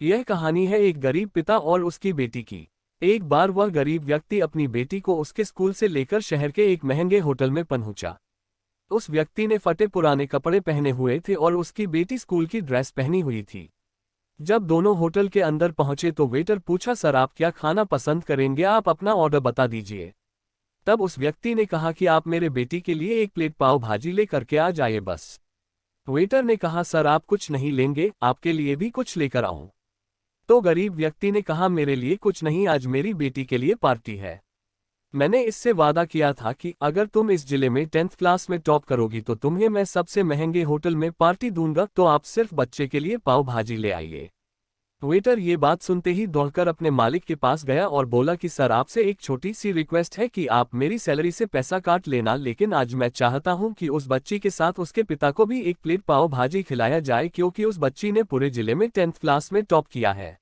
यह कहानी है एक गरीब पिता और उसकी बेटी की। एक बार वह गरीब व्यक्ति अपनी बेटी को उसके स्कूल से लेकर शहर के एक महंगे होटल में पहुंचा। उस व्यक्ति ने फटे पुराने कपड़े पहने हुए थे और उसकी बेटी स्कूल की ड्रेस पहनी हुई थी। जब दोनों होटल के अंदर पहुंचे तो वेटर पूछा, सर आप क्या खाना पसंद करेंगे, आप अपना ऑर्डर बता दीजिए। तब उस व्यक्ति ने कहा कि आप मेरे बेटी के लिए एक प्लेट पाव भाजी लेकर के आ जाइए बस। वेटर ने कहा, सर आप कुछ नहीं लेंगे, आपके लिए भी कुछ लेकर आऊं। तो गरीब व्यक्ति ने कहा, मेरे लिए कुछ नहीं, आज मेरी बेटी के लिए पार्टी है। मैंने इससे वादा किया था कि अगर तुम इस जिले में 10th क्लास में टॉप करोगी तो तुम्हें मैं सबसे महंगे होटल में पार्टी दूंगा, तो आप सिर्फ बच्चे के लिए पाव भाजी ले आइए। वेटर ये बात सुनते ही दौड़कर अपने मालिक के पास गया और बोला कि सर आपसे एक छोटी सी रिक्वेस्ट है कि आप मेरी सैलरी से पैसा काट लेना, लेकिन आज मैं चाहता हूं कि उस बच्ची के साथ उसके पिता को भी एक प्लेट पाव भाजी खिलाया जाए, क्योंकि उस बच्ची ने पूरे जिले में 10th क्लास में टॉप किया है।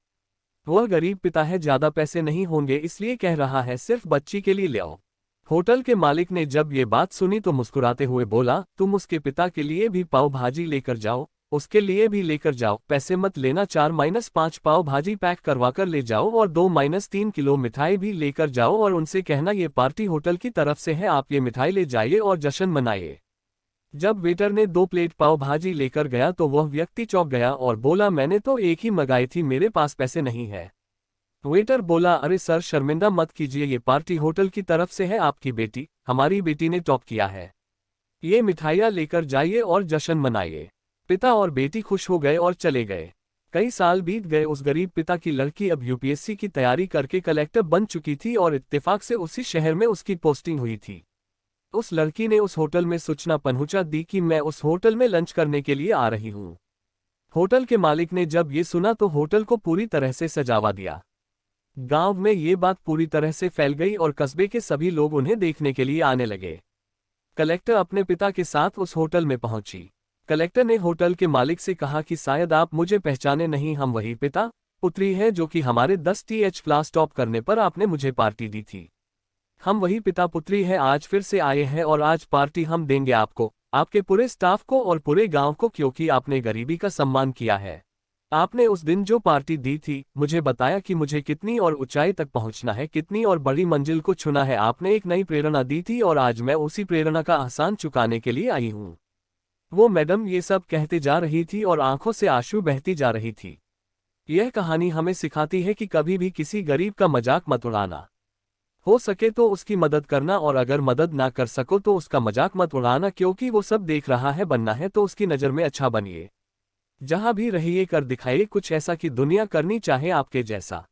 वह गरीब पिता है, ज्यादा पैसे नहीं होंगे इसलिए कह रहा है, सिर्फ बच्ची के लिए ले आओ। होटल के मालिक ने जब ये बात सुनी तो मुस्कुराते हुए बोला, तुम उसके पिता के लिए भी पाव भाजी लेकर जाओ, उसके लिए भी लेकर जाओ, पैसे मत लेना, 4-5 पाव भाजी पैक करवा कर ले जाओ और 2-3 किलो मिठाई भी लेकर जाओ और उनसे कहना ये पार्टी होटल की तरफ से है, आप ये मिठाई ले जाइए और जश्न मनाइए। जब वेटर ने 2 प्लेट पाव भाजी लेकर गया तो वह व्यक्ति चौंक गया और बोला, मैंने तो एक ही मंगाई थी, मेरे पास पैसे नहीं है। वेटर बोला, अरे सर शर्मिंदा मत कीजिए, ये पार्टी होटल की तरफ से है, आपकी बेटी, हमारी बेटी ने टॉप किया है, ये मिठाइयाँ लेकर जाइए और जश्न मनाइए। पिता और बेटी खुश हो गए और चले गए। कई साल बीत गए। उस गरीब पिता की लड़की अब यूपीएससी की तैयारी करके कलेक्टर बन चुकी थी और इत्तेफाक से उसी शहर में उसकी पोस्टिंग हुई थी। उस लड़की ने उस होटल में सूचना पहुंचा दी कि मैं उस होटल में लंच करने के लिए आ रही हूं। होटल के मालिक ने जब ये सुना तो होटल को पूरी तरह से सजावा दिया। गांव में ये बात पूरी तरह से फैल गई और कस्बे के सभी लोग उन्हें देखने के लिए आने लगे। कलेक्टर अपने पिता के साथ उस होटल में पहुंची। कलेक्टर ने होटल के मालिक से कहा कि शायद आप मुझे पहचाने नहीं, हम वही पिता पुत्री है जो कि हमारे 10th क्लास टॉप करने पर आपने मुझे पार्टी दी थी। हम वही पिता पुत्री है, आज फिर से आए हैं और आज पार्टी हम देंगे आपको, आपके पूरे स्टाफ को और पूरे गांव को, क्योंकि आपने गरीबी का सम्मान किया है। आपने उस दिन जो पार्टी दी थी, मुझे बताया कि मुझे कितनी और ऊंचाई तक पहुंचना है, कितनी और बड़ी मंजिल को छूना है। आपने एक नई प्रेरणा दी थी और आज मैं उसी प्रेरणा का एहसान चुकाने के लिए आई हूँ। वो मैडम ये सब कहते जा रही थी और आंखों से आंसू बहती जा रही थी। यह कहानी हमें सिखाती है कि कभी भी किसी गरीब का मजाक मत उड़ाना। हो सके तो उसकी मदद करना और अगर मदद ना कर सको तो उसका मजाक मत उड़ाना, क्योंकि वो सब देख रहा है, बनना है तो उसकी नज़र में अच्छा बनिए। जहां भी रहिए कर दिखाइए कुछ ऐसा कि दुनिया करनी चाहे आपके जैसा।